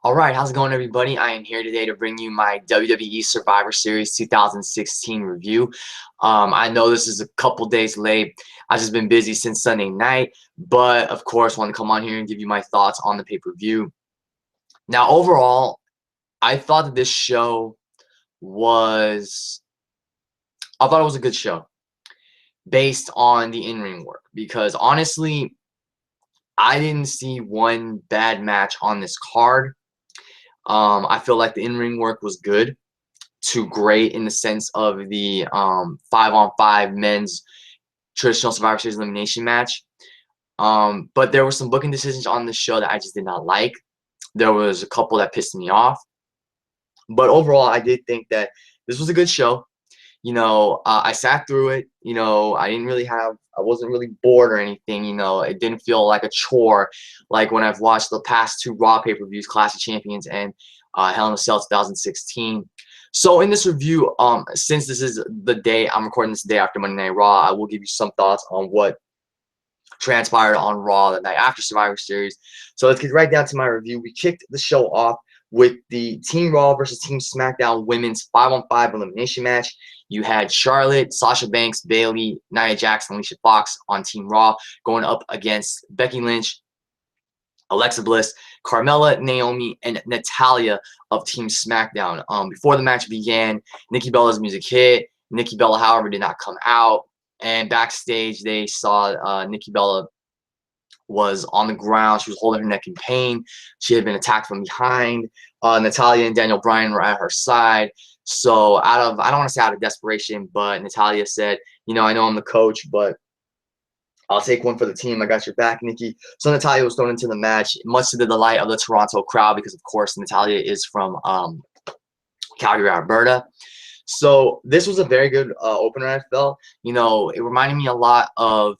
All right, how's it going, everybody? I am here today to bring you my WWE Survivor Series 2016 review. I know this is a couple days late. I've just been busy since Sunday night, but of course, want to come on here and give you my thoughts on the pay-per-view. Now, overall, I thought that this show was, I thought it was a good show based on the in-ring work because honestly, I didn't see one bad match on this card. I feel like the in-ring work was good to great in the sense of the 5-on-5 men's traditional Survivor Series elimination match. But there were some booking decisions on the show that I just did not like. There was a couple that pissed me off. But overall, I did think that this was a good show. I sat through it. I wasn't really bored or anything. It didn't feel like a chore like when I've watched the past two Raw pay-per-views, Clash of Champions and Hell in a Cell 2016. So in this review, since this is the day, I'm recording this day after Monday Night Raw, I will give you some thoughts on what transpired on Raw the night after Survivor Series. So let's get right down to my review. We kicked the show off with the Team Raw versus Team SmackDown women's 5-on-5 elimination match. You had Charlotte, Sasha Banks, Bayley, Nia Jax, and Alicia Fox on Team Raw going up against Becky Lynch, Alexa Bliss, Carmella, Naomi, and Natalya of Team SmackDown. Before the match began, Nikki Bella's music hit. Nikki Bella, however, did not come out. And backstage, they saw Nikki Bella was on the ground. She was holding her neck in pain. She had been attacked from behind. Natalya and Daniel Bryan were at her side. So I don't want to say out of desperation, but Natalya said, I know I'm the coach, but I'll take one for the team. I got your back, Nikki. So Natalya was thrown into the match, much to the delight of the Toronto crowd, because of course Natalya is from Calgary, Alberta. So this was a very good opener, I felt. It reminded me a lot of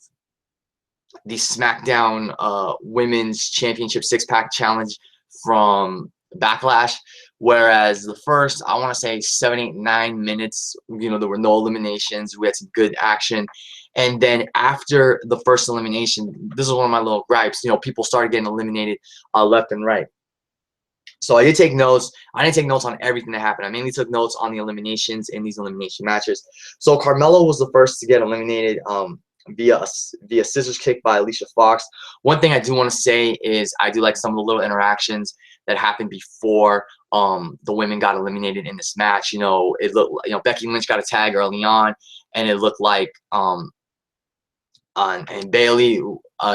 the SmackDown Women's Championship six-pack challenge from Backlash, whereas the first, I want to say 7, 8, 9 minutes, there were no eliminations. We had some good action. And then after the first elimination, this is one of my little gripes, people started getting eliminated left and right. So I did take notes. I didn't take notes on everything that happened. I mainly took notes on the eliminations in these elimination matches. So Carmella was the first to get eliminated via scissors kick by Alicia Fox. One thing I do want to say is I do like some of the little interactions that happened before the women got eliminated in this match. It looked, Becky Lynch got a tag early on, and it looked like and Bayley,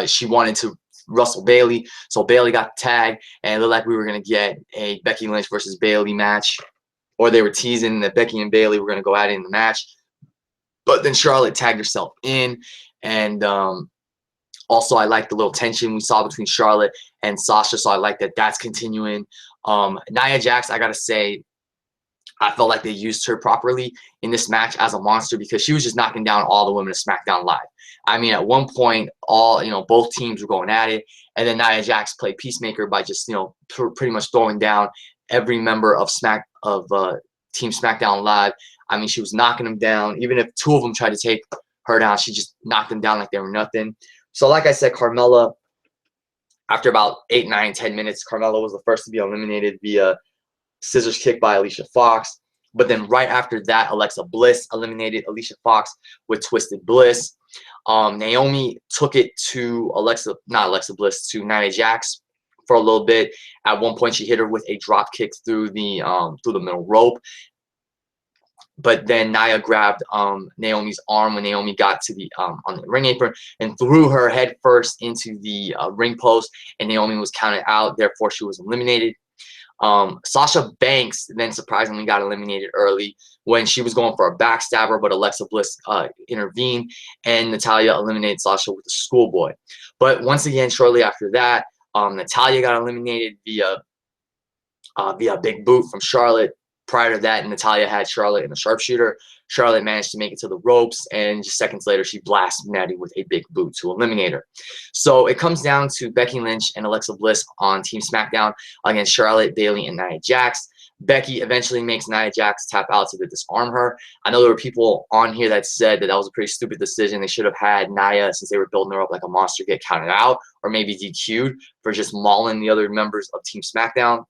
she wanted to wrestle Bayley, so Bayley got the tag, and it looked like we were gonna get a Becky Lynch versus Bayley match, or they were teasing that Becky and Bayley were gonna go at it in the match. But then Charlotte tagged herself in, and also I like the little tension we saw between Charlotte and Sasha, so I like that that's continuing. Nia Jax, I gotta say, I felt like they used her properly in this match as a monster because she was just knocking down all the women of SmackDown Live. I mean, at one point, both teams were going at it, and then Nia Jax played peacemaker by just, pretty much throwing down every member of Team SmackDown Live. I mean, she was knocking them down. Even if 2 of them tried to take her down, she just knocked them down like they were nothing. So, like I said, Carmella, after about 8, 9, 10 minutes, Carmella was the first to be eliminated via scissors kick by Alicia Fox. But then right after that, Alexa Bliss eliminated Alicia Fox with Twisted Bliss. Naomi took it to to Nia Jax for a little bit. At one point, she hit her with a drop kick through the middle rope. But then Nia grabbed Naomi's arm when Naomi got to the on the ring apron and threw her head first into the ring post, and Naomi was counted out. Therefore, she was eliminated. Sasha Banks then surprisingly got eliminated early when she was going for a backstabber, but Alexa Bliss intervened, and Natalya eliminated Sasha with a schoolboy. But once again, shortly after that, Natalya got eliminated via big boot from Charlotte. Prior to that, Natalya had Charlotte in the sharpshooter. Charlotte managed to make it to the ropes, and just seconds later, she blasted Natty with a big boot to eliminate her. So it comes down to Becky Lynch and Alexa Bliss on Team SmackDown against Charlotte, Bayley, and Nia Jax. Becky eventually makes Nia Jax tap out to disarm her. I know there were people on here that said that was a pretty stupid decision. They should have had Nia, since they were building her up like a monster, get counted out or maybe DQ'd for just mauling the other members of Team SmackDown.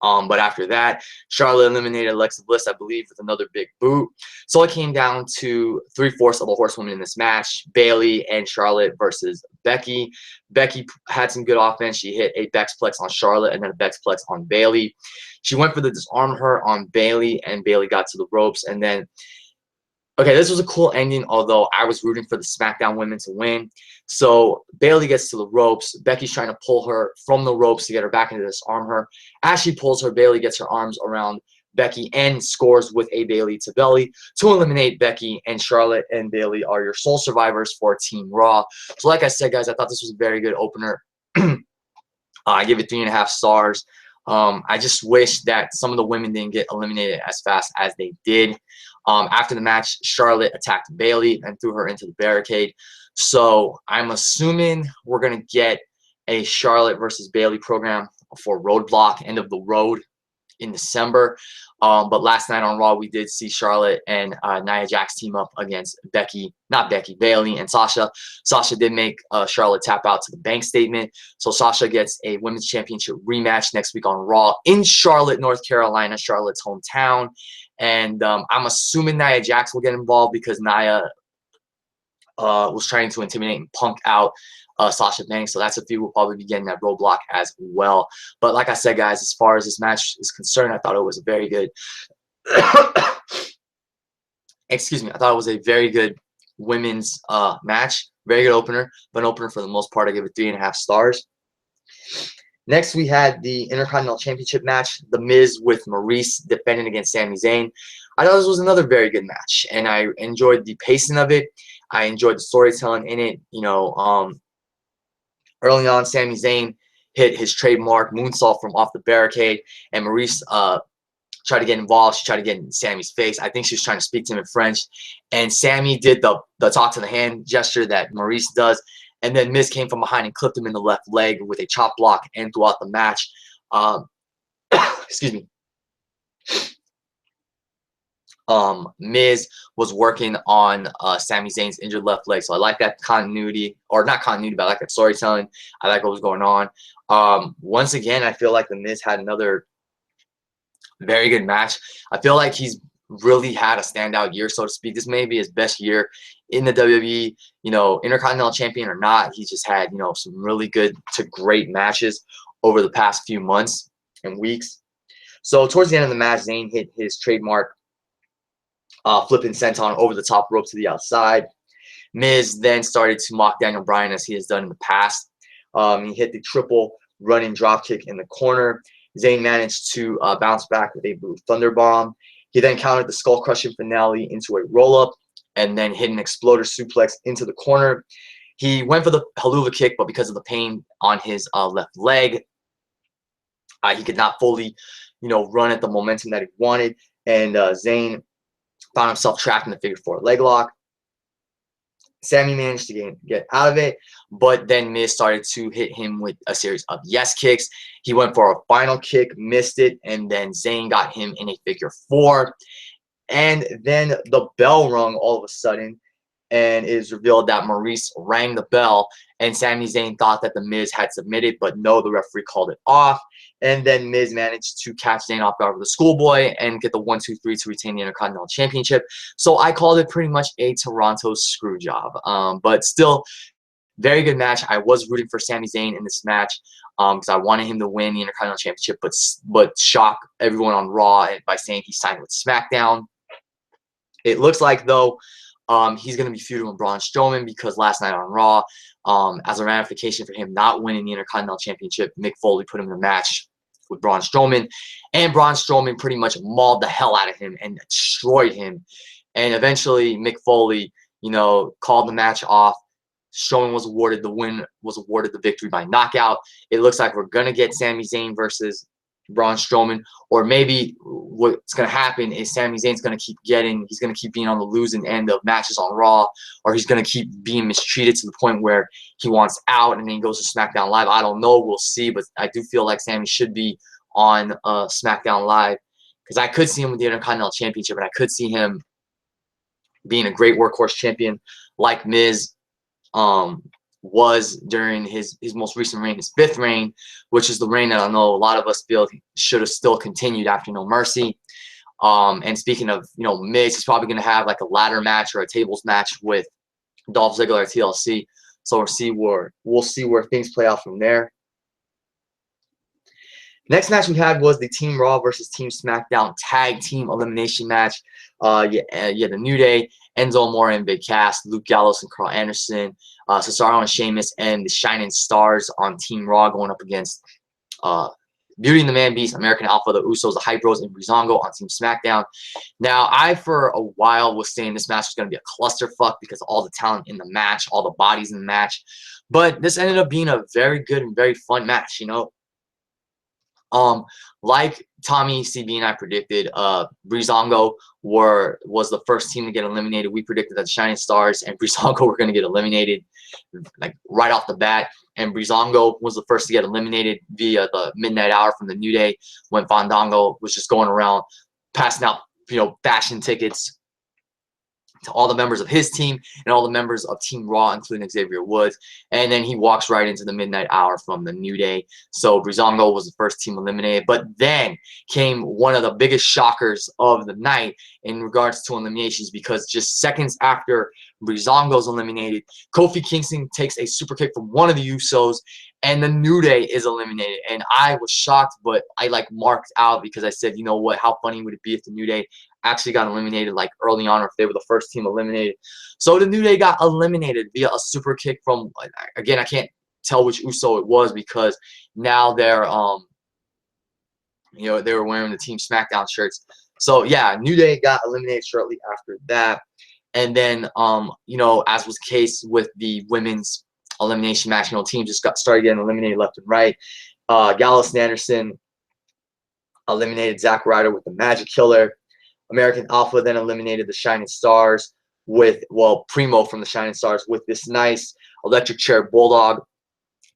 But after that, Charlotte eliminated Alexa Bliss, I believe, with another big boot. So it came down to 3/4 of a horsewoman in this match, Bayley and Charlotte versus Becky. Becky had some good offense. She hit a Bexplex on Charlotte and then a Bexplex on Bayley. She went for the disarm her on Bayley, and Bayley got to the ropes. And then, okay, this was a cool ending, although I was rooting for the SmackDown women to win. So Bayley gets to the ropes. Becky's trying to pull her from the ropes to get her back into disarm her. As she pulls her, Bayley gets her arms around Becky and scores with a Bayley to belly to eliminate Becky. And Charlotte and Bayley are your sole survivors for Team Raw. So like I said, guys, I thought this was a very good opener. I give it 3.5 stars. I just wish that some of the women didn't get eliminated as fast as they did. After the match, Charlotte attacked Bayley and threw her into the barricade. So I'm assuming we're going to get a Charlotte versus Bayley program for Roadblock, End of the Road in December. But last night on Raw, we did see Charlotte and Nia Jax team up against Bayley and Sasha. Sasha did make Charlotte tap out to the bank statement. So Sasha gets a Women's Championship rematch next week on Raw in Charlotte, North Carolina, Charlotte's hometown. And I'm assuming Nia Jax will get involved because Nia was trying to intimidate and punk out Sasha Banks. So that's a few we'll probably be getting that Roadblock as well. But like I said, guys, as far as this match is concerned, I thought it was a very good excuse me, I thought it was a very good women's match. Very good opener, but an opener for the most part. I give it 3.5 stars. Next, we had the Intercontinental Championship match, The Miz with Maryse defending against Sami Zayn. I thought this was another very good match, and I enjoyed the pacing of it. I enjoyed the storytelling in it. You know, early on, Sami Zayn hit his trademark moonsault from off the barricade, and Maryse tried to get involved. She tried to get in Sammy's face. I think she was trying to speak to him in French, and Sami did the talk to the hand gesture that Maryse does. And then Miz came from behind and clipped him in the left leg with a chop block and throughout the match. Excuse me. Miz was working on Sami Zayn's injured left leg. So I like that continuity, or not continuity, but I like that storytelling. I like what was going on. Once again, I feel like The Miz had another very good match. I feel like he's really had a standout year, so to speak. This may be his best year in the WWE, you know, Intercontinental Champion or not. He just had, you know, some really good to great matches over the past few months and weeks. So towards the end of the match, Zayn hit his trademark flipping senton over the top rope to the outside. Miz then started to mock Daniel Bryan as he has done in the past. He hit the triple running dropkick in the corner. Zayn managed to bounce back with a Blue Thunder Bomb. He then countered the skull-crushing finale into a roll-up and then hit an exploder suplex into the corner. He went for the Helluva Kick, but because of the pain on his left leg, he could not fully, you know, run at the momentum that he wanted. And Zayn found himself trapped in the figure 4 leg lock. Sami managed to get out of it, but then Miz started to hit him with a series of yes kicks. He went for a final kick, missed it, and then Zayn got him in a figure 4. And then the bell rung all of a sudden, and it is revealed that Maryse rang the bell, and Sami Zayn thought that the Miz had submitted, but no, the referee called it off. And then Miz managed to catch Zayn off guard with a schoolboy and get the 1-2-3 to retain the Intercontinental Championship. So I called it pretty much a Toronto screw job. But still, very good match. I was rooting for Sami Zayn in this match because I wanted him to win the Intercontinental Championship, but shock everyone on Raw by saying he signed with SmackDown. It looks like, though, he's going to be feuding with Braun Strowman because last night on Raw, as a ramification for him not winning the Intercontinental Championship, Mick Foley put him in the match with Braun Strowman, and Braun Strowman pretty much mauled the hell out of him and destroyed him. And eventually, Mick Foley, you know, called the match off. Strowman was awarded the win, was awarded the victory by knockout. It looks like we're going to get Sami Zayn versus Braun Strowman, or maybe what's going to happen is Sami Zayn's going to keep he's going to keep being on the losing end of matches on Raw, or he's going to keep being mistreated to the point where he wants out and then he goes to SmackDown Live. I don't know. We'll see, but I do feel like Sami should be on SmackDown Live because I could see him with the Intercontinental Championship, and I could see him being a great workhorse champion like Miz. was during his most recent reign, his 5th reign, which is the reign that I know a lot of us feel should have still continued after No Mercy. And speaking of, Miz, he's probably going to have like a ladder match or a tables match with Dolph Ziggler at TLC. So we'll see where things play out from there. Next match we had was the Team Raw versus Team SmackDown Tag Team Elimination match. The New Day, Enzo, Amore, and Big Cass, Luke Gallows and Karl Anderson, Cesaro and Sheamus, and the Shining Stars on Team Raw going up against Beauty and the Man Beast, American Alpha, the Usos, the Hype Bros, and Breezango on Team SmackDown. Now, I for a while was saying this match was going to be a clusterfuck because of all the talent in the match, all the bodies in the match. But this ended up being a very good and very fun match, Like Tommy, CB, and I predicted, Breezango was the first team to get eliminated. We predicted that the Shining Stars and Breezango were going to get eliminated like right off the bat. And Breezango was the first to get eliminated via the midnight hour from the New Day when Fandango was just going around passing out, fashion tickets to all the members of his team and all the members of Team Raw, including Xavier Woods. And then he walks right into the midnight hour from the New Day. So Breezango was the first team eliminated. But then came one of the biggest shockers of the night in regards to eliminations, because just seconds after Breezango's eliminated, Kofi Kingston takes a super kick from one of the Usos, and the New Day is eliminated. And I was shocked, but I marked out because I said, you know what, how funny would it be if the New Day actually got eliminated early on, or if they were the first team eliminated. So the New Day got eliminated via a super kick from, again, I can't tell which Uso it was because now they're they were wearing the Team SmackDown shirts. So yeah, New Day got eliminated shortly after that. And then as was the case with the women's elimination match, teams just started getting eliminated left and right. Gallows and Anderson eliminated Zack Ryder with the Magic Killer. American Alpha then eliminated the Shining Stars with, Primo from the Shining Stars with this nice electric chair bulldog,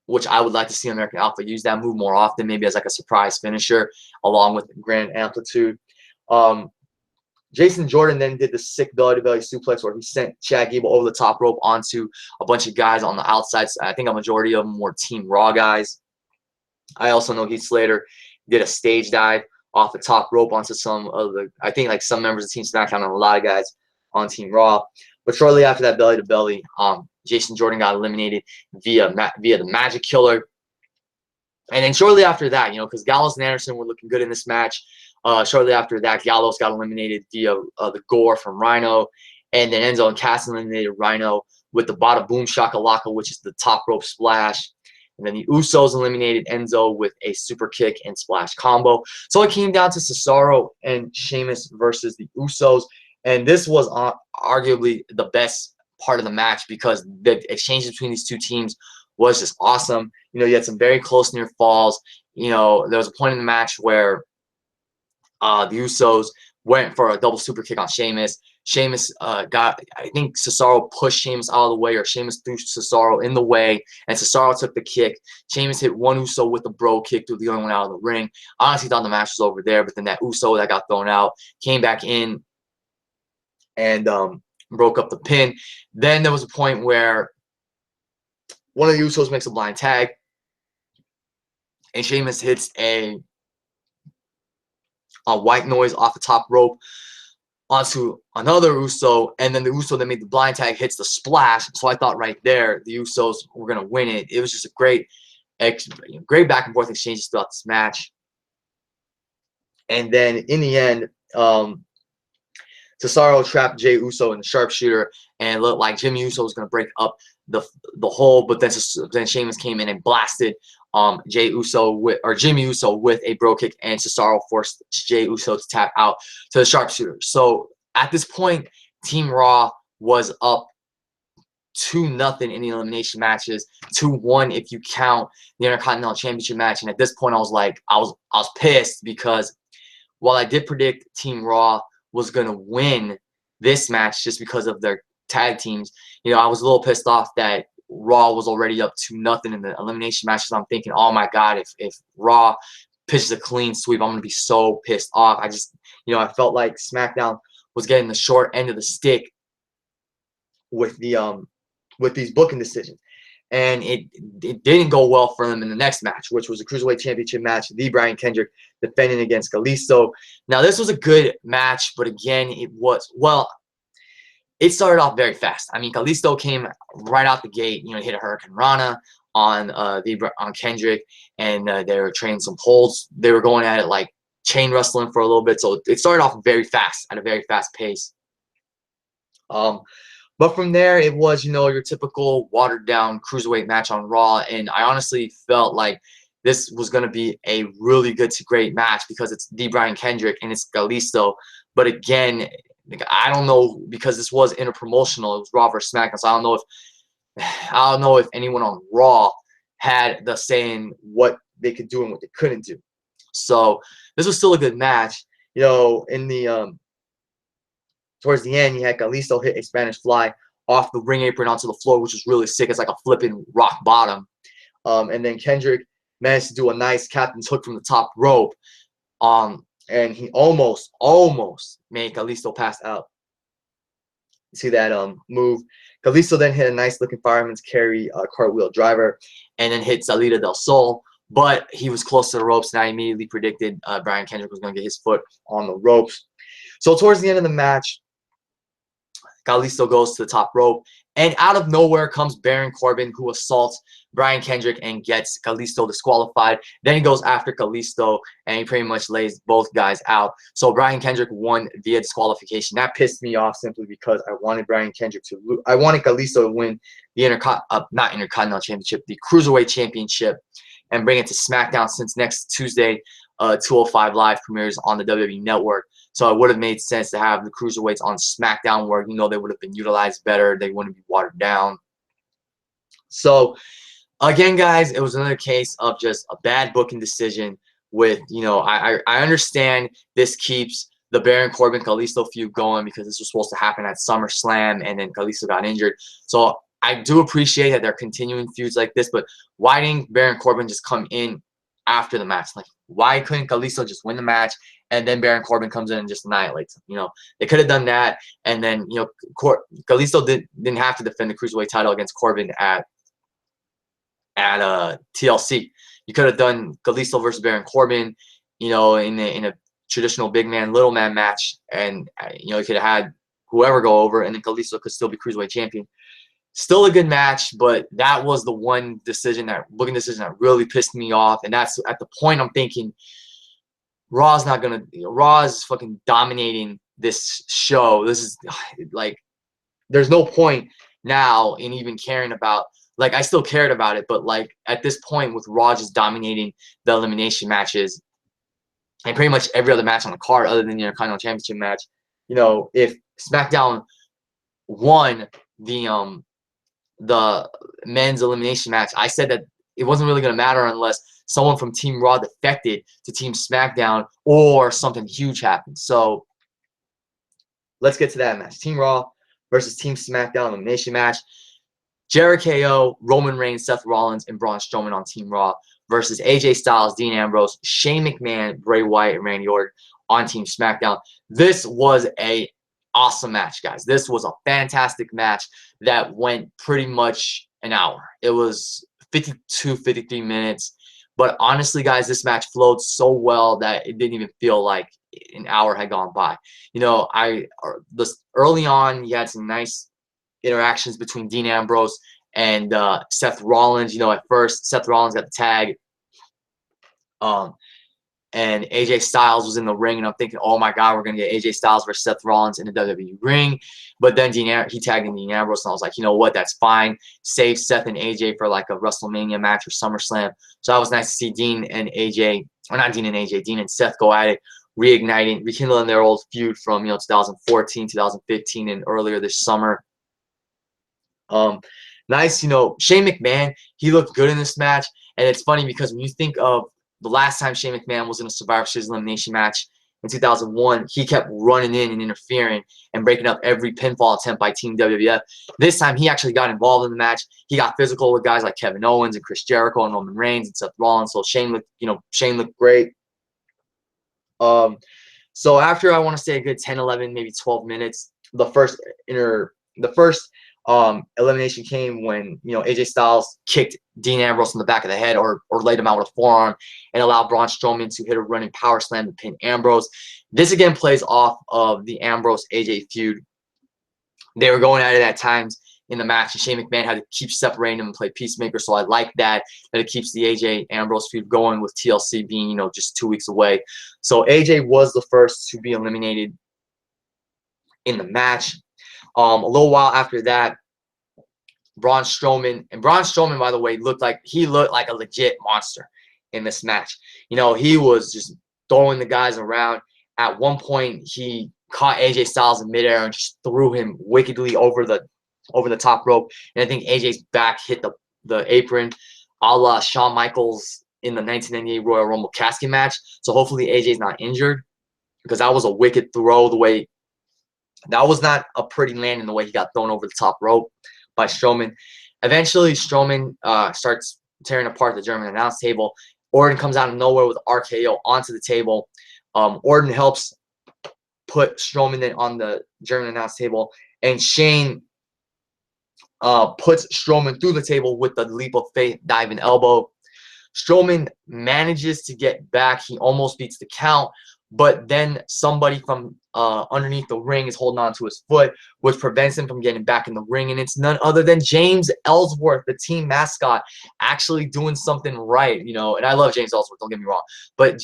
which I would like to see American Alpha use that move more often, maybe as a surprise finisher along with Grand Amplitude. Jason Jordan then did the sick belly-to-belly suplex where he sent Chad Gable over the top rope onto a bunch of guys on the outside. So I think a majority of them were Team Raw guys. I also know Heath Slater did a stage dive off the top rope onto some of the, I think some members of Team SmackDown and a lot of guys on Team Raw. But shortly after that belly-to-belly, Jason Jordan got eliminated via the Magic Killer. And then shortly after that, because Gallows and Anderson were looking good in this match, shortly after that, Gallows got eliminated via the gore from Rhino. And then Enzo and Cass eliminated Rhino with the Bada Boom Shakalaka, which is the top rope splash. And then the Usos eliminated Enzo with a super kick and splash combo. So it came down to Cesaro and Sheamus versus the Usos. And this was arguably the best part of the match because the exchange between these two teams was just awesome. You had some very close near falls. There was a point in the match where the Usos went for a double super kick on Sheamus. Sheamus I think Cesaro pushed Sheamus out of the way, or Sheamus threw Cesaro in the way, and Cesaro took the kick. Sheamus hit one Uso with the bro kick, threw the other one out of the ring. I honestly thought the match was over there, but then that Uso that got thrown out came back in and broke up the pin. Then there was a point where one of the Usos makes a blind tag, and Sheamus hits a white noise off the top rope onto another Uso, and then the Uso that made the blind tag hits the splash. So I thought right there the Usos were going to win it. It was just a great back and forth exchanges throughout this match. And then in the end, Cesaro trapped Jey Uso in the sharpshooter, and it looked like Jimmy Uso was going to break up the hole, but then Sheamus came in and blasted Jimmy Uso with a bro kick, and Cesaro forced Jey Uso to tap out to the sharpshooter. So at this point, Team Raw was up 2-0 in the elimination matches, 2-1 if you count the Intercontinental Championship match. And at this point, I was pissed because while I did predict Team Raw was going to win this match just because of their tag teams, I was a little pissed off that Raw was already up 2-0 in the elimination matches. I'm thinking, oh my God, if Raw pitches a clean sweep, I'm going to be so pissed off. I just, I felt like SmackDown was getting the short end of the stick with the with these booking decisions. and it didn't go well for them in the next match, which was a Cruiserweight Championship match, the Brian Kendrick defending against Kalisto. Now, this was a good match, but again, it started off very fast. I mean, Kalisto came right out the gate, hit a Hurricane Rana on Kendrick, and they were trading some holds. They were going at it like chain wrestling for a little bit, so it started off very fast, at a very fast pace. But from there, it was, your typical watered-down Cruiserweight match on Raw, and I honestly felt like this was going to be a really good to great match because it's the Brian Kendrick and it's Kalisto. But again, I don't know, because this was interpromotional. It was Raw versus SmackDown, so I don't know if anyone on Raw had the saying what they could do and what they couldn't do. So this was still a good match. In the towards the end, you had Kalisto hit a Spanish fly off the ring apron onto the floor, which was really sick. It's like a flipping rock bottom. And then Kendrick managed to do a nice captain's hook from the top rope. And he almost made Kalisto pass out. See that move? Kalisto then hit a nice looking fireman's carry cartwheel driver, and then hit Salida del Sol. But he was close to the ropes, and I immediately predicted Brian Kendrick was going to get his foot on the ropes. So towards the end of the match, Kalisto goes to the top rope, and out of nowhere comes Baron Corbin, who assaults Brian Kendrick and gets Kalisto disqualified. Then he goes after Kalisto, and he pretty much lays both guys out. So Brian Kendrick won via disqualification. That pissed me off simply because I wanted Brian Kendrick to lose. I wanted Kalisto to win the not Intercontinental Championship, the Cruiserweight Championship, and bring it to SmackDown, since next Tuesday, 205 Live premieres on the WWE Network. So it would have made sense to have the Cruiserweights on SmackDown, where, they would have been utilized better. They wouldn't be watered down. So, again, guys, it was another case of just a bad booking decision with, I understand this keeps the Baron Corbin-Kalisto feud going because this was supposed to happen at SummerSlam, and then Kalisto got injured. So I do appreciate that they're continuing feuds like this, but why didn't Baron Corbin just come in after the match? Like, why couldn't Kalisto just win the match and then Baron Corbin comes in and just annihilates him? They could have done that, and then Kalisto didn't have to defend the Cruiserweight title against Corbin at TLC. You could have done Kalisto versus Baron Corbin, in a traditional big man little man match, and you could have had whoever go over, and then Kalisto could still be Cruiserweight champion. Still a good match, but that was the one booking decision that really pissed me off. And that's at the point I'm thinking, Raw is fucking dominating this show. This is like, there's no point now in even caring about, like, I still cared about it, but like at this point with Raw just dominating the elimination matches and pretty much every other match on the card other than the Intercontinental Championship match, if SmackDown won the men's elimination match, I said that it wasn't really going to matter unless someone from Team Raw defected to Team SmackDown or something huge happened. So let's get to that match. Team Raw versus Team SmackDown elimination match. Jericho, Roman Reigns, Seth Rollins, and Braun Strowman on Team Raw versus AJ Styles, Dean Ambrose, Shane McMahon, Bray Wyatt, and Randy Orton on Team SmackDown. This was a awesome match, guys. This was a fantastic match that went pretty much an hour. It was 53 minutes. But honestly, guys, this match flowed so well that it didn't even feel like an hour had gone by. Early on, you had some nice interactions between Dean Ambrose and Seth Rollins. At first, Seth Rollins got the tag. And AJ Styles was in the ring, and I'm thinking, oh my God, we're gonna get AJ Styles versus Seth Rollins in the WWE ring. But then he tagged in Dean Ambrose, and I was like, you know what, that's fine. Save Seth and AJ for like a WrestleMania match or SummerSlam. So that was nice to see Dean and Seth go at it, rekindling their old feud from 2014, 2015, and earlier this summer. Nice, Shane McMahon, he looked good in this match, and it's funny because when you think of the last time Shane McMahon was in a Survivor Series elimination match in 2001, he kept running in and interfering and breaking up every pinfall attempt by Team WWF. This time, he actually got involved in the match. He got physical with guys like Kevin Owens and Chris Jericho and Roman Reigns and Seth Rollins. So Shane looked great. So after, I want to say, a good 10, 11, maybe 12 minutes, the first Elimination came when, you know, AJ Styles kicked Dean Ambrose in the back of the head or laid him out with a forearm and allowed Braun Strowman to hit a running power slam to pin Ambrose. This again plays off of the Ambrose-AJ feud. They were going at it at times in the match, and Shane McMahon had to keep separating them and play peacemaker. So I like that it keeps the AJ Ambrose feud going, with TLC being, you know, just 2 weeks away. So AJ was the first to be eliminated in the match. A little while after that, Braun Strowman, by the way, looked like a legit monster in this match. You know, he was just throwing the guys around. At one point, he caught AJ Styles in midair and just threw him wickedly over the top rope. And I think AJ's back hit the apron, a la Shawn Michaels in the 1998 Royal Rumble casket match. So hopefully AJ's not injured, because that was a wicked throw. That was not a pretty landing, the way he got thrown over the top rope by Strowman. Eventually, Strowman starts tearing apart the German announce table. Orton comes out of nowhere with RKO onto the table. Orton helps put Strowman in on the German announce table, and Shane puts Strowman through the table with the leap of faith diving elbow. Strowman manages to get back. He almost beats the count, but then somebody from underneath the ring is holding on to his foot, which prevents him from getting back in the ring. And it's none other than James Ellsworth, the team mascot, actually doing something right, you know. And I love James Ellsworth, don't get me wrong, but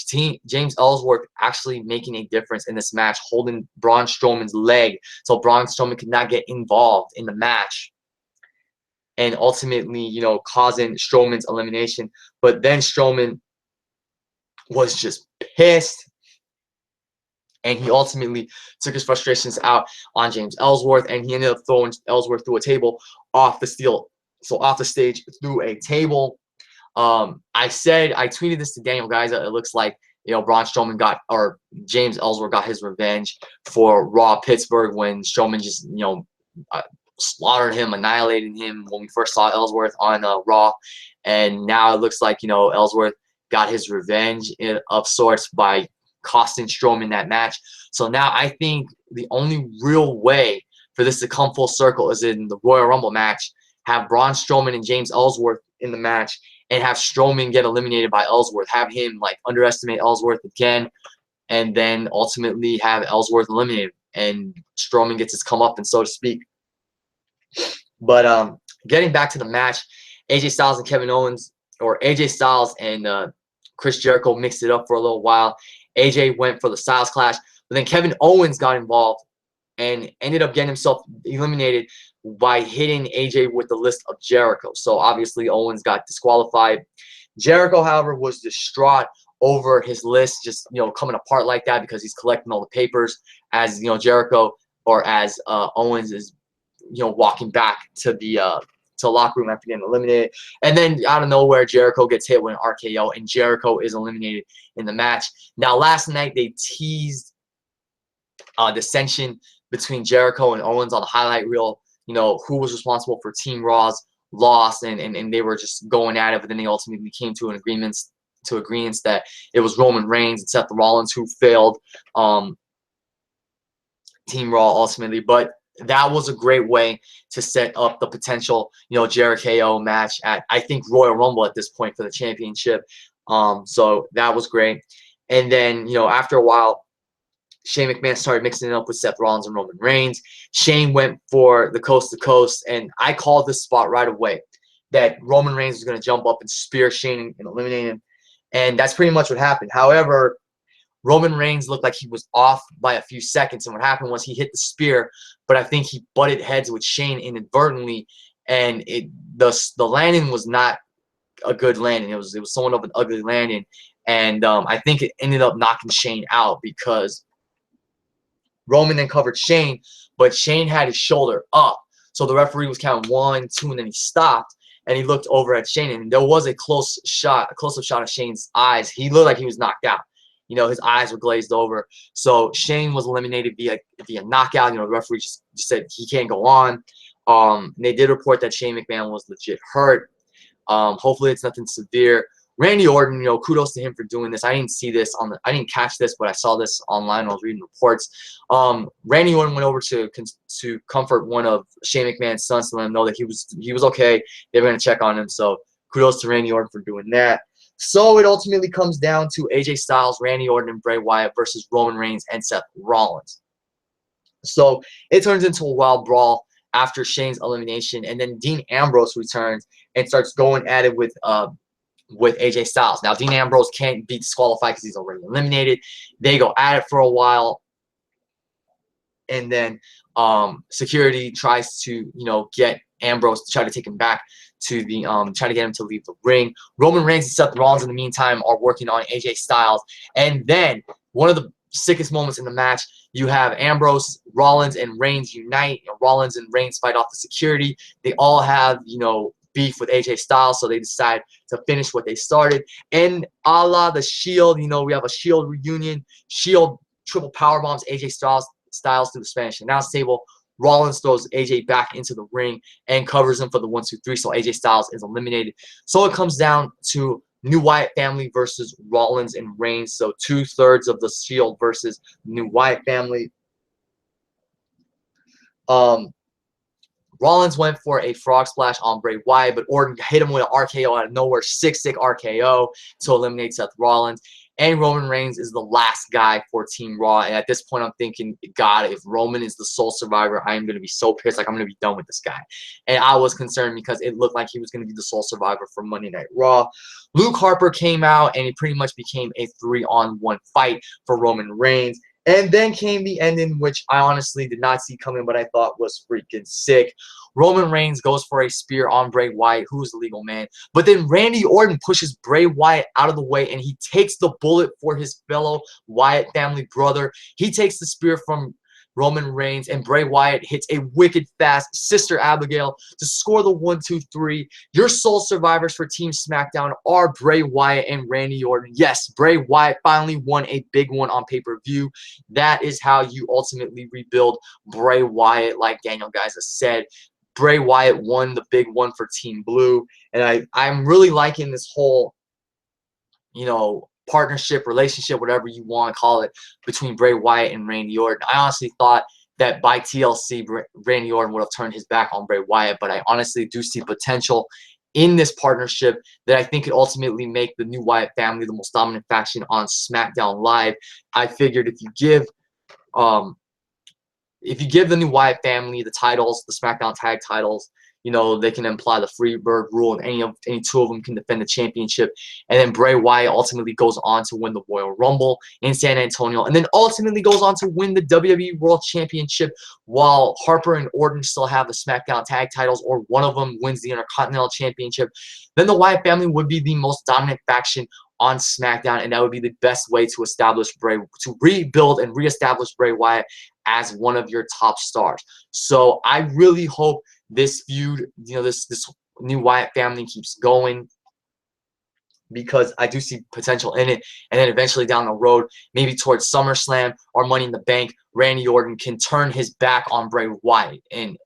James Ellsworth actually making a difference in this match, holding Braun Strowman's leg so Braun Strowman could not get involved in the match, and ultimately, you know, causing Strowman's elimination. But then Strowman was just pissed, and he ultimately took his frustrations out on James Ellsworth, and he ended up throwing Ellsworth through a table off the stage through a table. I tweeted this to Daniel, guys. It looks like, you know, Braun Strowman James Ellsworth got his revenge for Raw Pittsburgh, when Strowman just, you know, slaughtered him, annihilated him when we first saw Ellsworth on Raw. And now it looks like, you know, Ellsworth got his revenge of sorts by costing Strowman that match. So now I think the only real way for this to come full circle is in the Royal Rumble match. Have Braun Strowman and James Ellsworth in the match, and have Strowman get eliminated by Ellsworth. Have him, like, underestimate Ellsworth again, and then ultimately have Ellsworth eliminated, and Strowman gets his comeuppance, so to speak. But getting back to the match, AJ Styles and AJ Styles and Chris Jericho mixed it up for a little while. AJ went for the Styles Clash, but then Kevin Owens got involved and ended up getting himself eliminated by hitting AJ with the list of Jericho. So obviously Owens got disqualified. Jericho, however, was distraught over his list just, you know, coming apart like that, because he's collecting all the papers as, you know, Owens is, you know, walking back to the locker room after getting eliminated. And then out of nowhere, Jericho gets hit with an RKO, and Jericho is eliminated in the match. Now, last night they teased dissension between Jericho and Owens on the highlight reel, you know, who was responsible for Team Raw's loss, and they were just going at it, but then they ultimately came to agreements that it was Roman Reigns and Seth Rollins who failed Team Raw ultimately. But that was a great way to set up the potential, you know, Jericho match at, I think, Royal Rumble at this point for the championship. So that was great. And then, you know, after a while, Shane McMahon started mixing it up with Seth Rollins and Roman Reigns. Shane went for the coast to coast, and I called this spot right away that Roman Reigns was going to jump up and spear Shane and eliminate him. And that's pretty much what happened. However, Roman Reigns looked like he was off by a few seconds, and what happened was he hit the spear, but I think he butted heads with Shane inadvertently, and the landing was not a good landing. It was somewhat of an ugly landing, and I think it ended up knocking Shane out, because Roman then covered Shane, but Shane had his shoulder up, so the referee was counting 1, 2, and then he stopped, and he looked over at Shane, and there was a close-up shot of Shane's eyes. He looked like he was knocked out. You know, his eyes were glazed over. So Shane was eliminated via knockout. You know, the referee just said he can't go on. They did report that Shane McMahon was legit hurt. Hopefully it's nothing severe. Randy Orton, you know, kudos to him for doing this. I didn't see this I didn't catch this, but I saw this online. I was reading reports. Randy Orton went over to comfort one of Shane McMahon's sons to let him know that he was okay. They were going to check on him. So kudos to Randy Orton for doing that. So it ultimately comes down to AJ Styles, Randy Orton, and Bray Wyatt versus Roman Reigns and Seth Rollins. So it turns into a wild brawl after Shane's elimination, and then Dean Ambrose returns and starts going at it with AJ Styles. Now, Dean Ambrose can't be disqualified because he's already eliminated. They go at it for a while, and then security tries to, you know, get Ambrose to try to take him back to the try to get him to leave the ring. Roman Reigns and Seth Rollins in the meantime are working on AJ Styles, and then one of the sickest moments in the match, you have Ambrose, Rollins, and Reigns unite. You know, Rollins and Reigns fight off the security. They all have, you know, beef with AJ Styles, so they decide to finish what they started. And a la the Shield, you know, we have a Shield reunion. Shield triple power bombs AJ Styles through the Spanish announce table. Rollins throws AJ back into the ring and covers him for the 1-2-3, so AJ Styles is eliminated. So it comes down to New Wyatt family versus Rollins and Reigns. So 2/3 of the Shield versus New Wyatt family. Rollins went for a frog splash on Bray Wyatt, but Orton hit him with an RKO out of nowhere, 6-stick RKO to eliminate Seth Rollins. And Roman Reigns is the last guy for Team Raw. And at this point, I'm thinking, God, if Roman is the sole survivor, I am going to be so pissed. Like, I'm going to be done with this guy. And I was concerned because it looked like he was going to be the sole survivor for Monday Night Raw. Luke Harper came out, and it pretty much became a 3-on-1 fight for Roman Reigns. And then came the ending, which I honestly did not see coming, but I thought was freaking sick. Roman Reigns goes for a spear on Bray Wyatt, who's the legal man. But then Randy Orton pushes Bray Wyatt out of the way, and he takes the bullet for his fellow Wyatt family brother. He takes the spear from Roman Reigns, and Bray Wyatt hits a wicked fast Sister Abigail to score the 1-2-3. Your sole survivors for Team SmackDown are Bray Wyatt and Randy Orton. Yes, Bray Wyatt finally won a big one on pay-per-view. That is how you ultimately rebuild Bray Wyatt, like Daniel Guys has said. Bray Wyatt won the big one for Team Blue, and I'm really liking this whole, you know, partnership, relationship, whatever you want to call it, between Bray Wyatt and Randy Orton. I honestly thought that by TLC, Randy Orton would have turned his back on Bray Wyatt, but I honestly do see potential in this partnership that I think could ultimately make the New Wyatt family the most dominant faction on SmackDown Live. I figured if you give the New Wyatt family the titles, the SmackDown tag titles, you know, they can imply the Freebird rule, and any two of them can defend the championship. And then Bray Wyatt ultimately goes on to win the Royal Rumble in San Antonio, and then ultimately goes on to win the WWE World Championship, while Harper and Orton still have the SmackDown tag titles, or one of them wins the Intercontinental Championship. Then the Wyatt family would be the most dominant faction on SmackDown, and that would be the best way to rebuild and reestablish Bray Wyatt as one of your top stars. So I really hope this feud, you know, this New Wyatt family keeps going, because I do see potential in it. And then eventually down the road, maybe towards SummerSlam or Money in the Bank, Randy Orton can turn his back on Bray Wyatt. And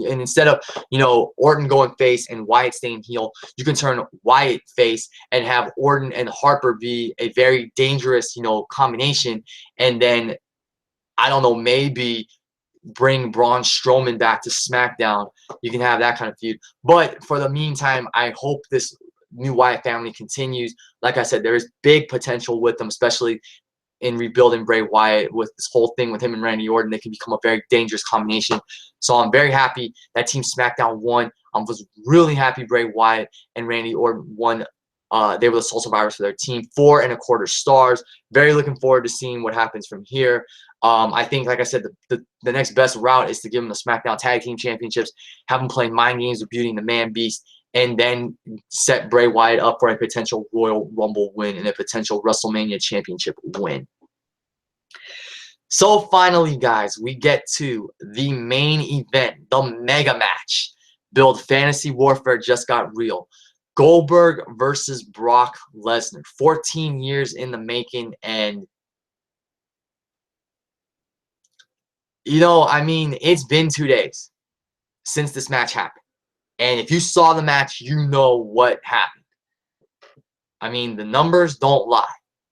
instead of, you know, Orton going face and Wyatt staying heel, you can turn Wyatt face and have Orton and Harper be a very dangerous, you know, combination. And then, I don't know, maybe bring Braun Strowman back to SmackDown. You can have that kind of feud. But for the meantime, I hope this New Wyatt family continues. Like I said, there is big potential with them, especially in rebuilding Bray Wyatt with this whole thing with him and Randy Orton. They can become a very dangerous combination. So I'm very happy that Team SmackDown won. I was really happy Bray Wyatt and Randy Orton won. They were the sole survivors for their team. 4.25 stars. Very looking forward to seeing what happens from here. I think, like I said, the next best route is to give them the SmackDown Tag Team Championships, have them play mind games with Beauty and the Man Beast, and then set Bray Wyatt up for a potential Royal Rumble win and a potential WrestleMania Championship win. So finally, guys, we get to the main event, the mega match. Build Fantasy Warfare just got real. Goldberg versus Brock Lesnar. 14 years in the making, and you know, I mean, it's been 2 days since this match happened. And if you saw the match, you know what happened. I mean, the numbers don't lie.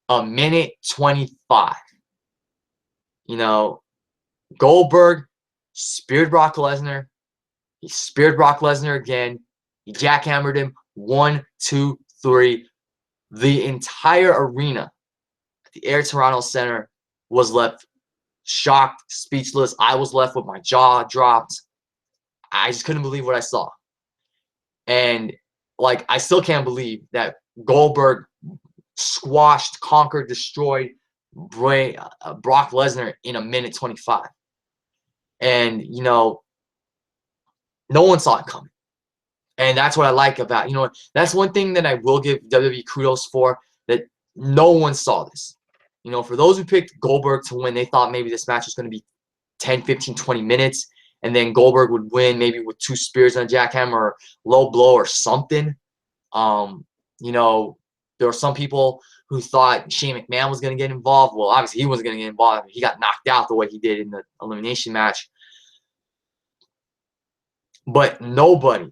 A minute 25. You know, Goldberg speared Brock Lesnar. He speared Brock Lesnar again. He jackhammered him. 1, 2, 3. The entire arena at the Air Toronto Center was left shocked, speechless. I was left with my jaw dropped. I just couldn't believe what I saw. And, like, I still can't believe that Goldberg squashed, conquered, destroyed Brock Lesnar in a minute 25. And, you know, no one saw it coming. And that's what I like about, you know, that's one thing that I will give WWE kudos for, that no one saw this. You know, for those who picked Goldberg to win, they thought maybe this match was going to be 10, 15, 20 minutes. And then Goldberg would win maybe with 2 spears and a jackhammer or low blow or something. You know, there were some people who thought Shane McMahon was going to get involved. Well, obviously he wasn't going to get involved. He got knocked out the way he did in the elimination match. But nobody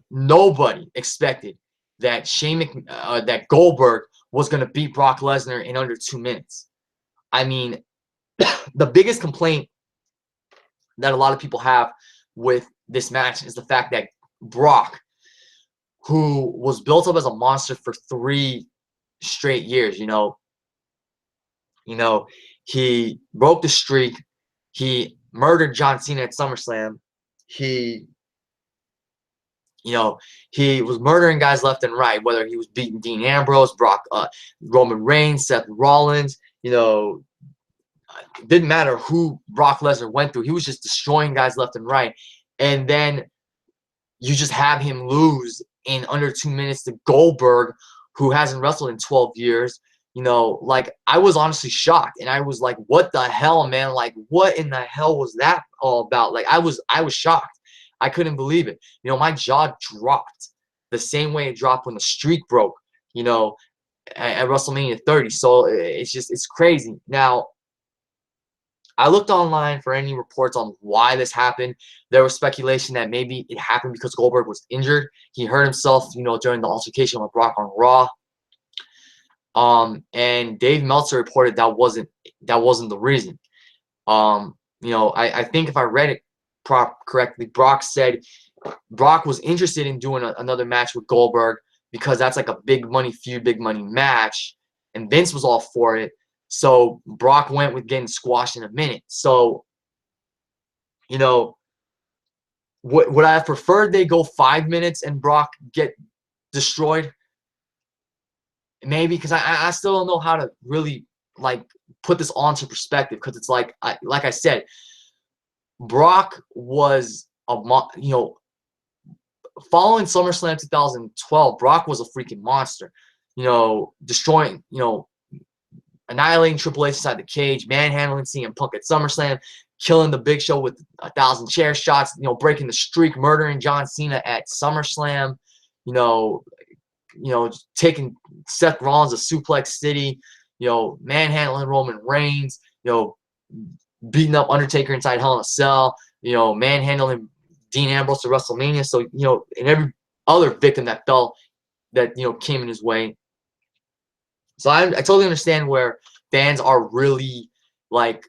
expected that that Goldberg was going to beat Brock Lesnar in under 2 minutes. I mean, the biggest complaint that a lot of people have with this match is the fact that Brock, who was built up as a monster for 3 straight years, you know, he broke the streak. He murdered John Cena at SummerSlam. He was murdering guys left and right, whether he was beating Dean Ambrose, Roman Reigns, Seth Rollins, you know, it didn't matter who Brock Lesnar went through. He was just destroying guys left and right. And then you just have him lose in under 2 minutes to Goldberg, who hasn't wrestled in 12 years. You know, like, I was honestly shocked. And I was like, what the hell, man? Like, what in the hell was that all about? Like, I was shocked. I couldn't believe it. You know, my jaw dropped the same way it dropped when the streak broke, you know, at WrestleMania 30. So it's crazy. Now, I looked online for any reports on why this happened. There was speculation that maybe it happened because Goldberg was injured. He hurt himself, you know, during the altercation with Brock on Raw. And Dave Meltzer reported that wasn't the reason. You know, I think if I read it correctly, Brock said Brock was interested in doing another match with Goldberg because that's like a big money feud, big money match, and Vince was all for it. So Brock went with getting squashed in a minute. So, you know, would I have preferred they go 5 minutes and Brock get destroyed? Maybe, because I still don't know how to really, like, put this onto perspective, because it's like I said, Brock was you know, following SummerSlam 2012, Brock was a freaking monster. You know, destroying, you know, annihilating Triple H inside the cage, manhandling CM Punk at SummerSlam, killing the Big Show with 1,000 chair shots, you know, breaking the streak, murdering John Cena at SummerSlam, you know, taking Seth Rollins to Suplex City, you know, manhandling Roman Reigns, you know, beating up Undertaker inside Hell in a Cell, you know, manhandling Dean Ambrose to WrestleMania. So, you know, and every other victim that came in his way. So I totally understand where fans are really, like,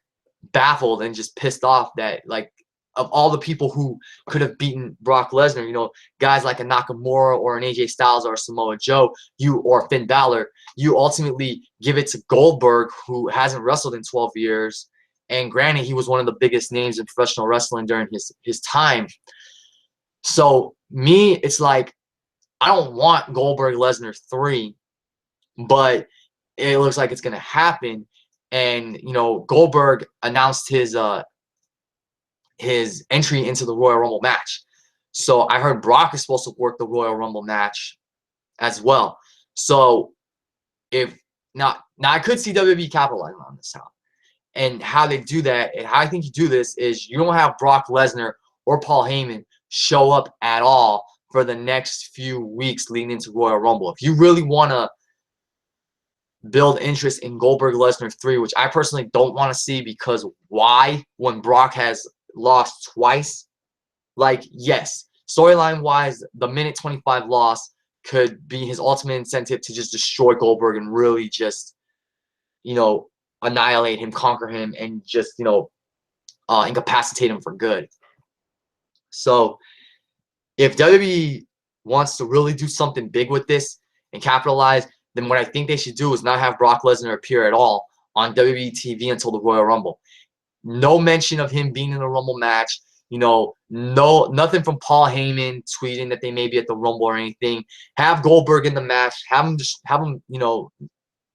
baffled and just pissed off that, like, of all the people who could have beaten Brock Lesnar, you know, guys like a Nakamura or an AJ Styles or a Samoa Joe, or Finn Balor, you ultimately give it to Goldberg, who hasn't wrestled in 12 years. And granted, he was one of the biggest names in professional wrestling during his time. So me, it's like, I don't want Goldberg Lesnar 3, but it looks like it's going to happen. And, you know, Goldberg announced his entry into the Royal Rumble match. So I heard Brock is supposed to work the Royal Rumble match as well. So if now I could see WWE capitalizing on this now. And how they do that, and how I think you do this, is you don't have Brock Lesnar or Paul Heyman show up at all for the next few weeks leading into Royal Rumble. If you really want to build interest in Goldberg Lesnar 3, which I personally don't want to see, because why, when Brock has lost twice? Like, yes, storyline wise, the minute 25 loss could be his ultimate incentive to just destroy Goldberg and really just, you know, annihilate him, conquer him, and just, you know, incapacitate him for good. So if WWE wants to really do something big with this and capitalize, then what I think they should do is not have Brock Lesnar appear at all on WWE TV until the Royal Rumble. No mention of him being in the Rumble match. You know, nothing from Paul Heyman tweeting that they may be at the Rumble or anything. Have Goldberg in the match. Have him, you know,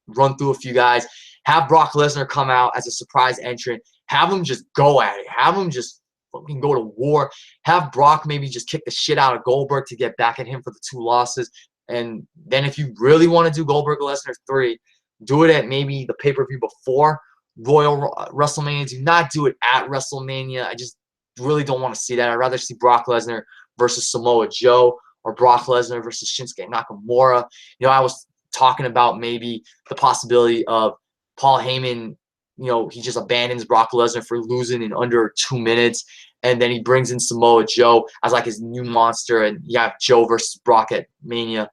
run through a few guys. Have Brock Lesnar come out as a surprise entrant. Have him just go at it. Have him just fucking go to war. Have Brock maybe just kick the shit out of Goldberg to get back at him for the 2 losses. And then if you really want to do Goldberg Lesnar 3, do it at maybe the pay-per-view before Royal WrestleMania. Do not do it at WrestleMania. I just really don't want to see that. I'd rather see Brock Lesnar versus Samoa Joe or Brock Lesnar versus Shinsuke Nakamura. You know, I was talking about maybe the possibility of Paul Heyman, you know, he just abandons Brock Lesnar for losing in under 2 minutes, and then he brings in Samoa Joe as like his new monster, and you have Joe versus Brock at Mania.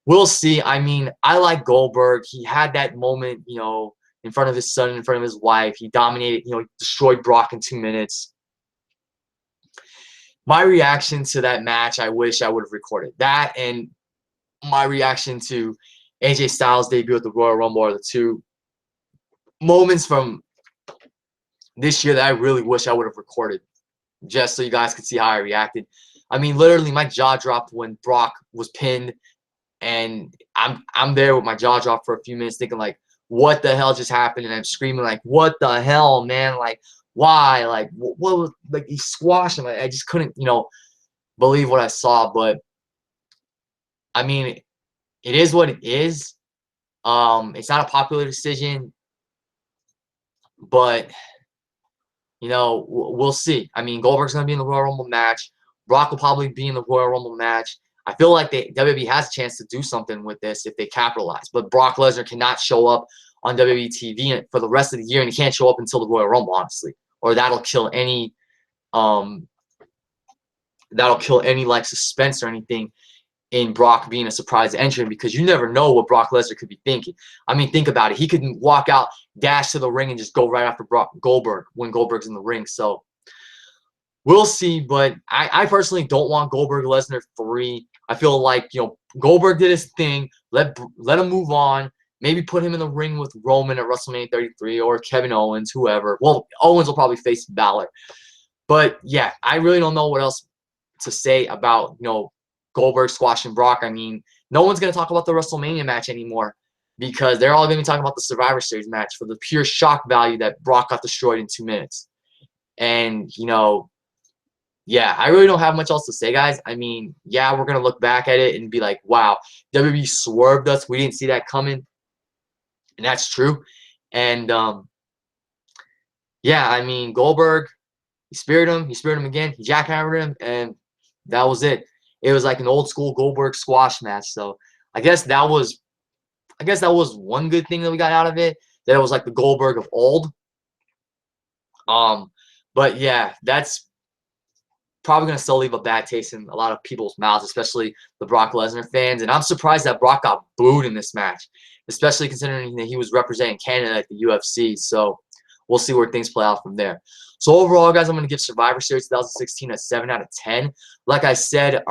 We'll see. I mean, I like Goldberg. He had that moment, you know, in front of his son, in front of his wife. He dominated, you know, he destroyed Brock in 2 minutes. My reaction to that match, I wish I would have recorded that, and my reaction to AJ Styles' debut at the Royal Rumble are the 2 moments from this year that I really wish I would have recorded, just so you guys could see how I reacted. I mean, literally, my jaw dropped when Brock was pinned, and I'm there with my jaw dropped for a few minutes, thinking like, what the hell just happened? And I'm screaming like, what the hell, man? Like, why? Like, what was, like, he squashed him. I just couldn't, you know, believe what I saw. But I mean, it is what it is. It's not a popular decision, but you know, we'll see. I mean, Goldberg's gonna be in the Royal Rumble match. Brock will probably be in the Royal Rumble match. I feel like WWE has a chance to do something with this if they capitalize. But Brock Lesnar cannot show up on WWE TV for the rest of the year, and he can't show up until the Royal Rumble, honestly. Or that'll kill any like suspense or anything in Brock being a surprise entrant, because you never know what Brock Lesnar could be thinking. I mean, think about it. He could walk out, dash to the ring, and just go right after Goldberg when Goldberg's in the ring. So we'll see, but I personally don't want Goldberg Lesnar 3. I feel like, you know, Goldberg did his thing. Let him move on. Maybe put him in the ring with Roman at WrestleMania 33 or Kevin Owens, whoever. Well, Owens will probably face Balor. But yeah, I really don't know what else to say about, you know, Goldberg squashing Brock. I mean, no one's going to talk about the WrestleMania match anymore because they're all going to be talking about the Survivor Series match for the pure shock value that Brock got destroyed in 2 minutes. And, you know, yeah, I really don't have much else to say, guys. I mean, yeah, we're going to look back at it and be like, wow, WWE swerved us. We didn't see that coming. And that's true. And, yeah, I mean, Goldberg, he speared him again. He jackhammered him, and that was it. It was like an old school Goldberg squash match. So I guess that was one good thing that we got out of it. That it was like the Goldberg of old. But yeah, that's probably gonna still leave a bad taste in a lot of people's mouths, especially the Brock Lesnar fans. And I'm surprised that Brock got booed in this match, especially considering that he was representing Canada at the UFC. So we'll see where things play out from there. So overall, guys, I'm going to give Survivor Series 2016 a 7 out of 10. Like I said,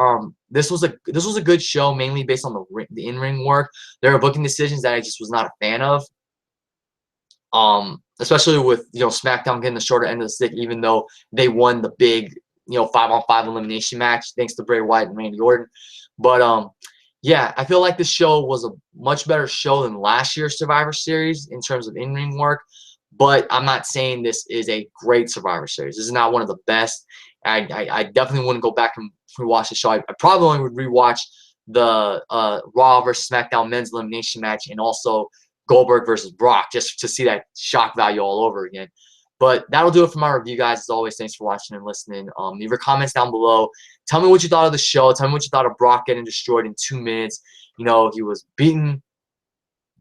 this was a good show, mainly based on the in-ring work. There are booking decisions that I just was not a fan of. Especially with, you know, SmackDown getting the shorter end of the stick, even though they won the big, you know, 5-on-5 elimination match thanks to Bray Wyatt and Randy Orton. But yeah, I feel like this show was a much better show than last year's Survivor Series in terms of in-ring work. But I'm not saying this is a great Survivor Series. This is not one of the best. I definitely wouldn't go back and rewatch the show. I probably only would rewatch the Raw versus SmackDown men's elimination match and also Goldberg versus Brock just to see that shock value all over again. But that'll do it for my review, guys. As always, thanks for watching and listening. Leave your comments down below. Tell me what you thought of the show. Tell me what you thought of Brock getting destroyed in 2 minutes. You know, he was beaten,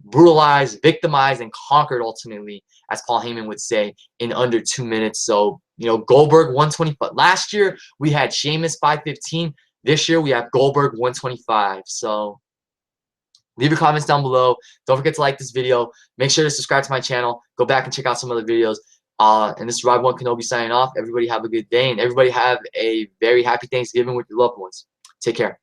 brutalized, victimized, and conquered ultimately, as Paul Heyman would say, in under 2 minutes. So, you know, Goldberg 125. Last year we had Sheamus 515. This year we have Goldberg 125. So leave your comments down below. Don't forget to like this video. Make sure to subscribe to my channel. Go back and check out some other videos. And this is Rob One Kenobi signing off. Everybody have a good day, and everybody have a very happy Thanksgiving with your loved ones. Take care.